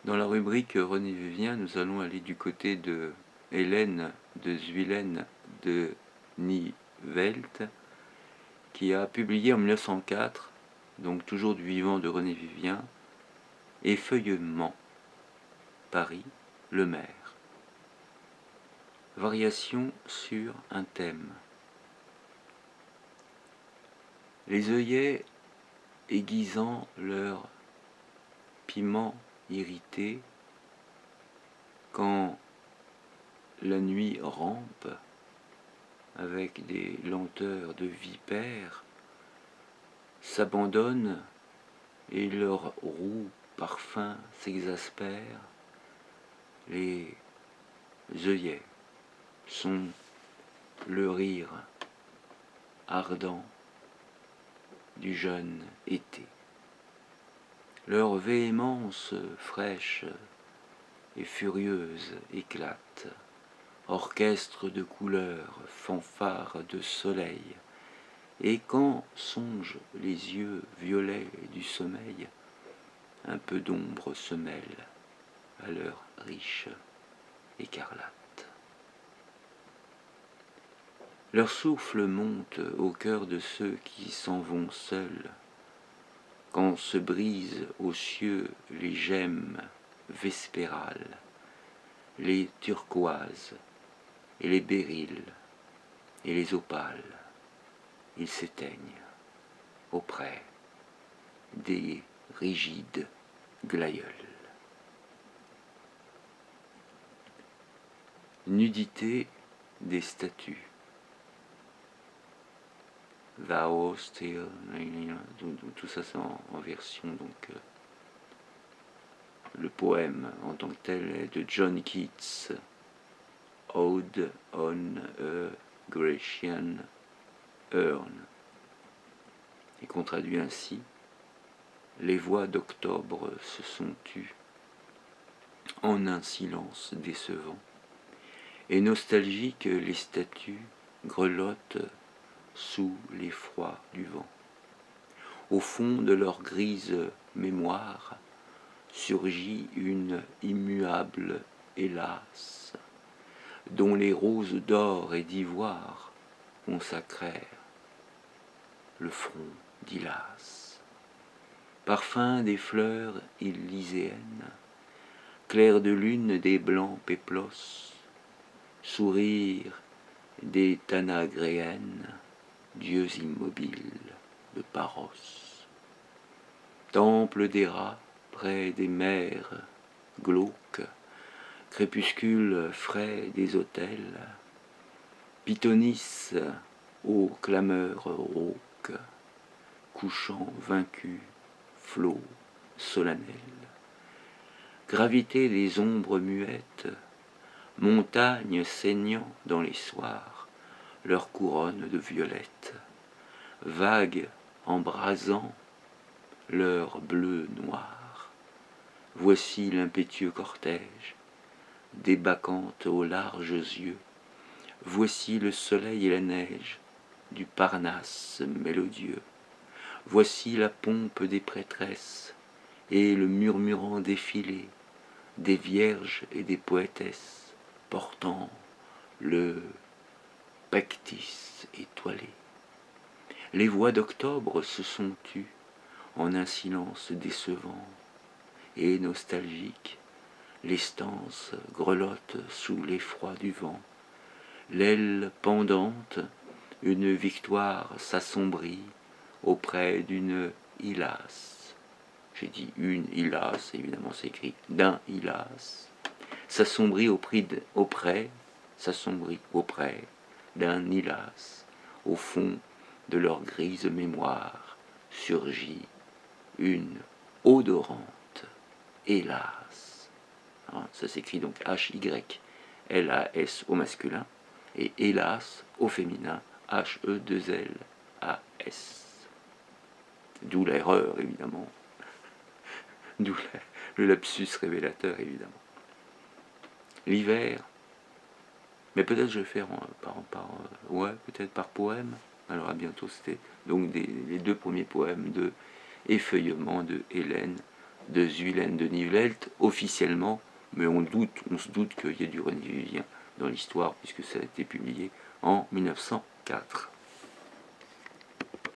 Dans la rubrique René Vivien, nous allons aller du côté de Hélène de Zuilen de Nivelt, qui a publié en 1904, donc toujours du vivant de René Vivien, Effeuillement, Paris, Le Maire. Variation sur un thème. Les œillets aiguisant leur piment irrité, quand la nuit rampe avec des lenteurs de vipères, s'abandonnent et leurs roux parfums s'exaspèrent, les œillets sont le rire ardent du jeune été. Leur véhémence fraîche et furieuse éclate, orchestre de couleurs, fanfare de soleil, et quand songent les yeux violets du sommeil, un peu d'ombre se mêle à leur riche écarlate. Leur souffle monte au cœur de ceux qui s'en vont seuls, quand se brisent aux cieux les gemmes vespérales, les turquoises et les béryls et les opales. Ils s'éteignent auprès des rigides glaïeuls. Nudité des statues. Thou still, tout ça c'est en version, donc le poème en tant que tel est de John Keats, Ode on a Grecian Urn, et qu'on traduit ainsi: les voix d'octobre se sont tues en un silence décevant, et nostalgiques les statues grelottent sous l'effroi du vent. Au fond de leur grise mémoire surgit une immuable hélas, dont les roses d'or et d'ivoire consacrèrent le front d'Hylas. Parfum des fleurs élyséennes, clair de lune des blancs péplos, sourire des tanagréennes, dieux immobiles de Paros. Temple des rats près des mers glauques, crépuscule frais des autels, Pythonis aux clameurs rauques, couchant vaincu, flot solennel. Gravité des ombres muettes, montagnes saignant dans les soirs, leur couronne de violettes, vagues embrasant leur bleu noir. Voici l'impétueux cortège, des bacchantes aux larges yeux, voici le soleil et la neige du Parnasse mélodieux, voici la pompe des prêtresses et le murmurant défilé des vierges et des poétesses portant le pectis étoilé. Les voix d'octobre se sont tues en un silence décevant et nostalgique, les stances grelottent sous l'effroi du vent, l'aile pendante, une victoire s'assombrit auprès d'une Hylas. J'ai dit une Hylas, évidemment c'est écrit d'un Hylas, s'assombrit auprès d'un Hylas. Au fond de leur grise mémoire surgit une odorante hélas. Alors, ça s'écrit donc H-Y-L-A-S au masculin et hélas au féminin, H-E-2-L-A-S. D'où l'erreur, évidemment. D'où le lapsus révélateur, évidemment. L'hiver, mais peut-être je vais faire peut-être par poème. Alors à bientôt, c'était donc les deux premiers poèmes de Effeuillement de Hélène de Zuylène de Nivelt officiellement, mais on se doute qu'il y a du René Vivien dans l'histoire, puisque ça a été publié en 1904.